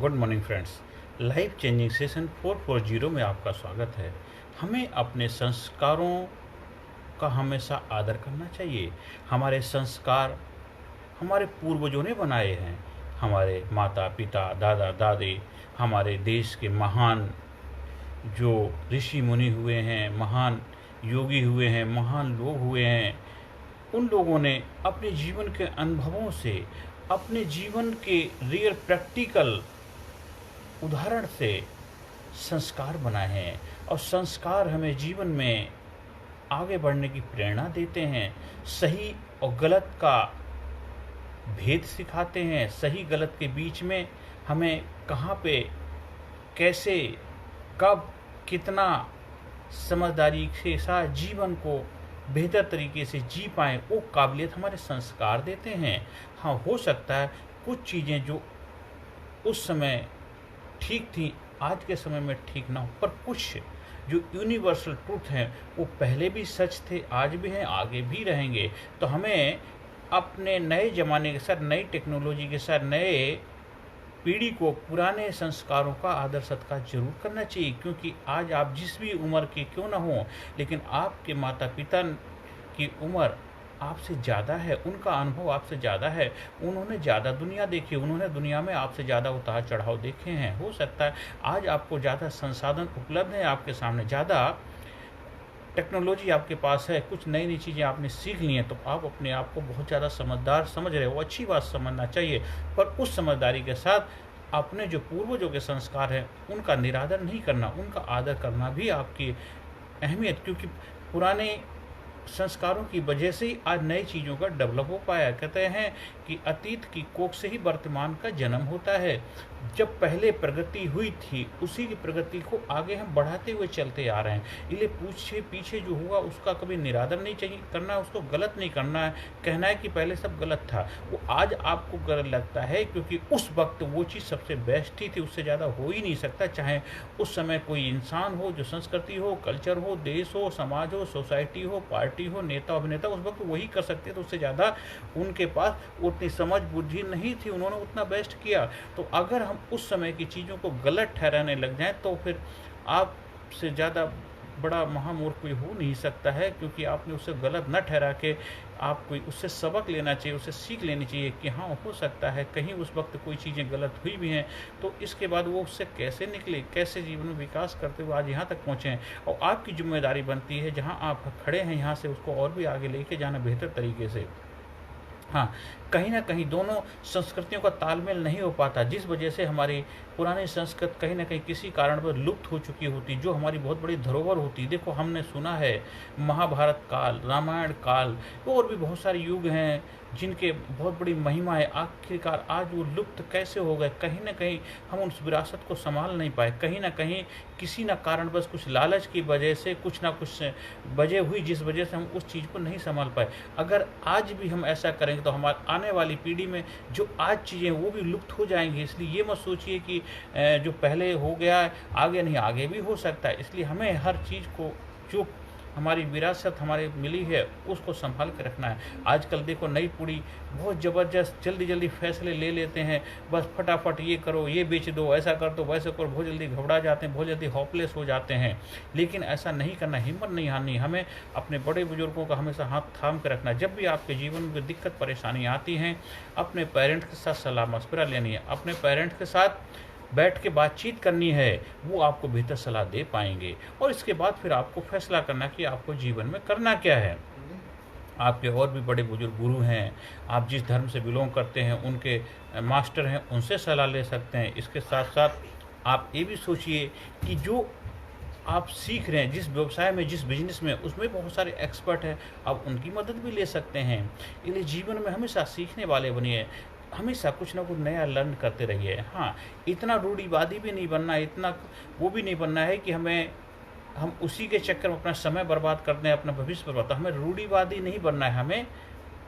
Good morning friends. Life changing session 440 में आपका स्वागत है। हमें अपने संस्कारों का हमेशा आदर करना चाहिए। हमारे संस्कार हमारे पूर्वजों ने बनाए हैं। हमारे माता पिता, दादा दादी, हमारे देश के महान जो ऋषि मुनि हुए हैं, महान योगी हुए हैं, महान लोग हुए हैं, उन लोगों ने अपने जीवन के अनुभवों से, अपने जीवन के रियल प्रैक्टिकल उदाहरण से संस्कार बनाए हैं। और संस्कार हमें जीवन में आगे बढ़ने की प्रेरणा देते हैं। सही और गलत का भेद सिखाते हैं। सही गलत के बीच में हमें कहाँ पे, कैसे, कब, कितना समझदारी के साथ जीवन को बेहतर तरीके से जी पाएँ, वो काबिलियत हमारे संस्कार देते हैं। हाँ, हो सकता है कुछ चीज़ें जो उस समय ठीक थी, आज के समय में ठीक ना हो, पर कुछ जो यूनिवर्सल ट्रूथ हैं वो पहले भी सच थे, आज भी हैं, आगे भी रहेंगे। तो हमें अपने नए ज़माने के साथ, नई टेक्नोलॉजी के साथ, नए पीढ़ी को पुराने संस्कारों का आदर सत्कार जरूर करना चाहिए। क्योंकि आज आप जिस भी उम्र के क्यों ना हो, लेकिन आपके माता पिता की उम्र आपसे ज़्यादा है, उनका अनुभव आपसे ज़्यादा है, उन्होंने ज़्यादा दुनिया देखी, उन्होंने दुनिया में आपसे ज़्यादा उतार चढ़ाव देखे हैं। हो सकता है आज आपको ज़्यादा संसाधन उपलब्ध है, आपके सामने ज़्यादा टेक्नोलॉजी आपके पास है, कुछ नई नई चीज़ें आपने सीख ली हैं, तो आप अपने आप को बहुत ज़्यादा समझदार समझ रहे हो। अच्छी बात समझना चाहिए, पर उस समझदारी के साथ अपने जो पूर्वजों के संस्कार हैं उनका निरादर नहीं करना, उनका आदर करना भी आपकी अहमियत। क्योंकि पुराने संस्कारों की वजह से ही आज नई चीज़ों का डेवलप हो पाया। कहते हैं कि अतीत की कोख से ही वर्तमान का जन्म होता है। जब पहले प्रगति हुई थी, उसी की प्रगति को आगे हम बढ़ाते हुए चलते आ रहे हैं। इसलिए पूछे पीछे जो हुआ उसका कभी निरादर नहीं चाहिए करना, उसको गलत नहीं करना है। कहना है कि पहले सब गलत था, वो आज आपको गलत लगता है क्योंकि उस वक्त वो चीज़ सबसे बेस्ट ही थी, उससे ज़्यादा हो ही नहीं सकता। चाहे उस समय कोई इंसान हो, जो संस्कृति हो, कल्चर हो, देश हो, समाज हो, सोसाइटी हो, पार्टी हो, नेता अभिनेता, उस वक्त वही कर सकते थे। उससे ज़्यादा उनके पास उतनी समझ बुद्धि नहीं थी, उन्होंने उतना बेस्ट किया। तो अगर हम उस समय की चीज़ों को गलत ठहराने लग जाएं तो फिर आपसे ज़्यादा बड़ा महामूर्ख कोई हो नहीं सकता है। क्योंकि आपने उसे गलत न ठहरा के आप कोई उससे सबक लेना चाहिए, उससे सीख लेनी चाहिए कि हाँ, हो सकता है कहीं उस वक्त कोई चीज़ें गलत हुई भी हैं, तो इसके बाद वो उससे कैसे निकले, कैसे जीवन में विकास करते हुए आज यहाँ तक पहुँचे हैं। और आपकी जिम्मेदारी बनती है जहाँ आप खड़े हैं यहाँ से उसको और भी आगे लेके जाना बेहतर तरीके से। हाँ, कहीं न कहीं दोनों संस्कृतियों का तालमेल नहीं हो पाता, जिस वजह से हमारी पुरानी संस्कृति कहीं न कहीं किसी कारण पर लुप्त हो चुकी होती, जो हमारी बहुत बड़ी धरोहर होती। देखो, हमने सुना है महाभारत काल, रामायण काल और भी बहुत सारे युग हैं जिनके बहुत बड़ी महिमा है। आखिरकार आज वो लुप्त कैसे हो गए? कहीं न कहीं हम उस विरासत को संभाल नहीं पाए। कहीं न कहीं किसी न कारणवश, कुछ लालच की वजह से, कुछ ना कुछ वजह हुई जिस वजह से हम उस चीज़ को नहीं संभाल पाए। अगर आज भी हम ऐसा करेंगे तो हमारे आने वाली पीढ़ी में जो आज चीज़ें वो भी लुप्त हो जाएंगी। इसलिए ये मत सोचिए कि जो पहले हो गया है आगे नहीं, आगे भी हो सकता है। इसलिए हमें हर चीज़ को, जो हमारी विरासत हमारे मिली है, उसको संभाल के रखना है। आजकल देखो नई पीढ़ी बहुत ज़बरदस्त जल्दी जल्दी फैसले ले लेते हैं, बस फटाफट ये करो, ये बेच दो, ऐसा कर दो, वैसे करो, बहुत जल्दी घबरा जाते हैं, बहुत जल्दी होपलेस हो जाते हैं। लेकिन ऐसा नहीं करना, हिम्मत नहीं हारनी। हमें अपने बड़े बुजुर्गों का हमेशा हाथ थाम के रखना। जब भी आपके जीवन में दिक्कत परेशानी आती हैं, अपने पेरेंट्स के साथ सलाह मशवरा लेनी है, अपने पेरेंट्स के साथ बैठ के बातचीत करनी है, वो आपको बेहतर सलाह दे पाएंगे। और इसके बाद फिर आपको फैसला करना कि आपको जीवन में करना क्या है। आपके और भी बड़े बुजुर्ग गुरु हैं, आप जिस धर्म से बिलोंग करते हैं उनके मास्टर हैं, उनसे सलाह ले सकते हैं। इसके साथ साथ आप ये भी सोचिए कि जो आप सीख रहे हैं, जिस व्यवसाय में, जिस बिजनेस में, उसमें बहुत सारे एक्सपर्ट हैं, आप उनकी मदद भी ले सकते हैं। इसलिए जीवन में हमेशा सीखने वाले बनिए, हमेशा कुछ ना कुछ नया लर्न करते रहिए। हाँ, इतना रूढ़िवादी भी नहीं बनना, इतना वो भी नहीं बनना है कि हम उसी के चक्कर में अपना समय बर्बाद कर दें, अपना भविष्य बर्बाद। हमें रूढ़िवादी नहीं बनना है, हमें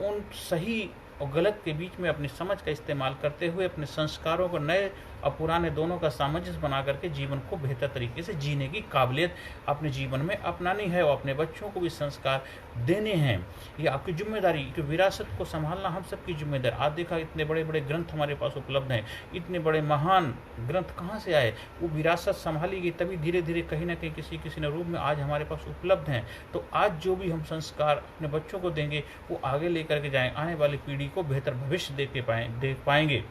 उन सही और गलत के बीच में अपनी समझ का इस्तेमाल करते हुए अपने संस्कारों को नए और पुराने दोनों का सामंजस्य बना करके जीवन को बेहतर तरीके से जीने की काबिलियत अपने जीवन में अपनानी है और अपने बच्चों को भी संस्कार देने हैं। ये आपकी जिम्मेदारी, कि विरासत को संभालना हम सबकी जिम्मेदारी। आज देखा इतने बड़े बड़े ग्रंथ हमारे पास उपलब्ध हैं, इतने बड़े महान ग्रंथ कहाँ से आए? वो विरासत संभाली गई, तभी धीरे धीरे कहीं ना कहीं किसी न रूप में आज हमारे पास उपलब्ध हैं। तो आज जो भी हम संस्कार अपने बच्चों को देंगे वो आगे लेकर के जाएं, आने वाली पीढ़ी को बेहतर भविष्य दे पाएंगे।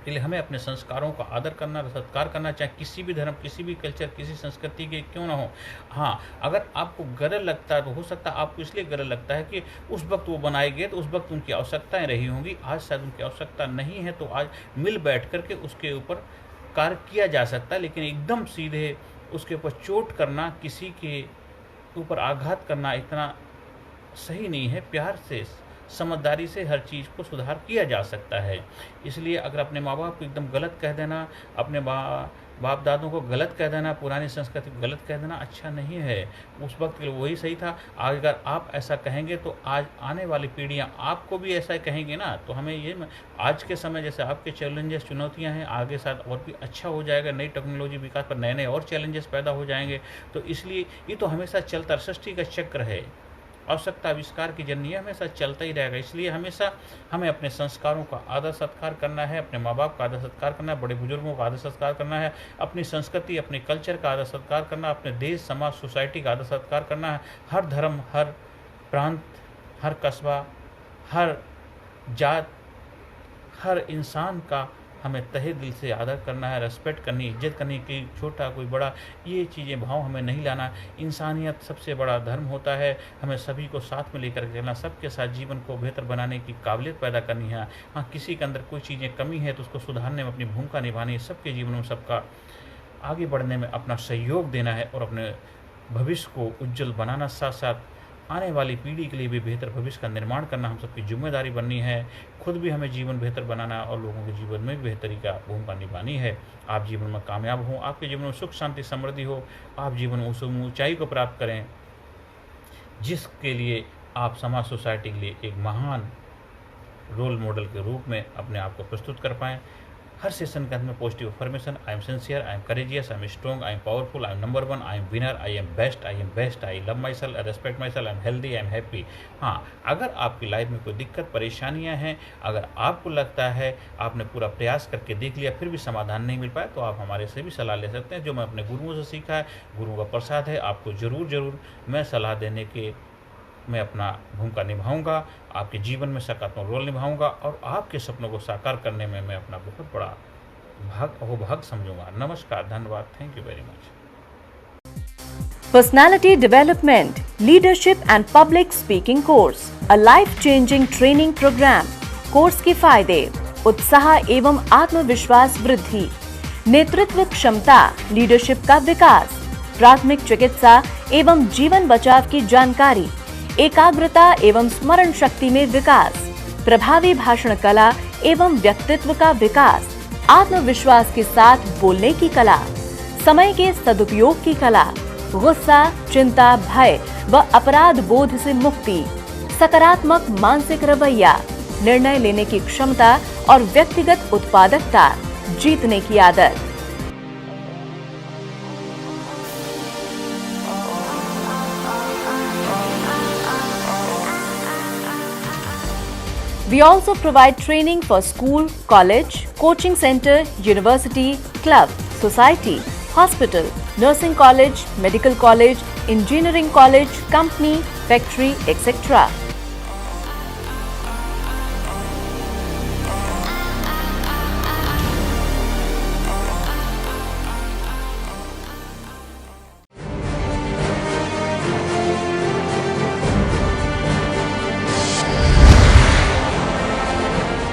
इसलिए हमें अपने संस्कारों का आदर करना, सत्कार करना, चाहे किसी भी धर्म, किसी भी कल्चर, किसी संस्कृति के क्यों ना हो। हाँ, अगर आपको गलत लगता है तो हो सकता है आपको इसलिए गलत लगता है कि उस वक्त वो बनाए गए तो उस वक्त उनकी आवश्यकताएं रही होंगी, आज शायद उनकी आवश्यकता नहीं है, तो आज मिल बैठ करके उसके ऊपर कार्य किया जा सकता है। लेकिन एकदम सीधे उसके ऊपर चोट करना, किसी के ऊपर आघात करना इतना सही नहीं है। प्यार से, समझदारी से हर चीज़ को सुधार किया जा सकता है। इसलिए अगर अपने माँ बाप को एकदम गलत कह देना, अपने बाप दादों को गलत कह देना, पुरानी संस्कृति को गलत कह देना अच्छा नहीं है। उस वक्त के लिए वही सही था। अगर आप ऐसा कहेंगे तो आज आने वाली पीढ़ियाँ आपको भी ऐसा कहेंगे ना। तो हमें ये आज के समय जैसे आपके चैलेंजेस, चुनौतियाँ हैं, आगे साथ और भी अच्छा हो जाएगा। नई टेक्नोलॉजी विकास पर नए नए और चैलेंजेस पैदा हो जाएंगे। तो इसलिए ये तो हमेशा चलता, सृष्टि का चक्र है, आवश्यकता आविष्कार की जर्नी हमेशा चलता ही रहेगा। इसलिए हमेशा हमें अपने संस्कारों का आदर सत्कार करना है, अपने माँ बाप का आदर सत्कार करना है, बड़े बुजुर्गों का आदर सत्कार करना है, अपनी संस्कृति, अपने कल्चर का आदर सत्कार करना, अपने देश, समाज, सोसाइटी का आदर सत्कार करना है। हर धर्म, हर प्रांत, हर कस्बा, हर जात, हर इंसान का हमें तहे दिल से आदर करना है, रेस्पेक्ट करनी, इज्जत करनी, कि छोटा कोई बड़ा, ये चीज़ें भाव हमें नहीं लाना। इंसानियत सबसे बड़ा धर्म होता है। हमें सभी को साथ में लेकर चलना, सबके साथ जीवन को बेहतर बनाने की काबिलियत पैदा करनी है। हाँ, किसी के अंदर कोई चीज़ें कमी है तो उसको सुधारने में अपनी भूमिका निभानी है। सबके जीवन में सबका आगे बढ़ने में अपना सहयोग देना है और अपने भविष्य को उज्जवल बनाना, साथ साथ आने वाली पीढ़ी के लिए भी बेहतर भविष्य का निर्माण करना हम सबकी जिम्मेदारी बननी है। खुद भी हमें जीवन बेहतर बनाना और लोगों के जीवन में बेहतरी का भूमिका निभानी है। आप जीवन में कामयाब हों, आपके जीवन में सुख शांति समृद्धि हो, आप जीवन में उस ऊंचाई को प्राप्त करें जिसके लिए आप समाज, सोसाइटी के लिए एक महान रोल मॉडल के रूप में अपने आप को प्रस्तुत कर पाएँ। हर सेशन के अंत में positive affirmation, I am sincere, I am courageous, I am strong, I am powerful, I am number one, I am winner, I am best, I love my self, I respect my self, I am healthy, I am happy. हाँ, अगर आपकी life में कोई दिक्कत, परेशानियां हैं, अगर आपको लगता है आपने पूरा प्रयास करके देख लिया फिर भी समाधान नहीं मिल पाया, तो आप हमारे से भी सलाह ले सकते हैं। जो मैं अपने गुरुओं से सीखा है, गुरुओं का प्रसाद है, आपको ज़रूर मैं सलाह देने के मैं अपना भूमिका निभाऊंगा, आपके जीवन में सकारात्मक रोल निभाऊंगा और आपके सपनों को साकार करने में मैं अपना बहुत बड़ा भाग समझूंगा। नमस्कार, धन्यवाद, thank you very much. Personality Development, Leadership and Public Speaking Course, a life-changing training program. Course के फायदे: उत्साह एवं आत्मविश्वास वृद्धि, नेतृत्व क्षमता, लीडरशिप का विकास, प्राथमिक चिकित्सा एवं जीवन बचाव की जानकारी, एकाग्रता एवं स्मरण शक्ति में विकास, प्रभावी भाषण कला एवं व्यक्तित्व का विकास, आत्मविश्वास के साथ बोलने की कला, समय के सदुपयोग की कला, गुस्सा, चिंता, भय व अपराध बोध से मुक्ति, सकारात्मक मानसिक रवैया, निर्णय लेने की क्षमता और व्यक्तिगत उत्पादकता, जीतने की आदत। We also provide training for school, college, coaching center, university, club, society, hospital, nursing college, medical college, engineering college, company, factory, etc.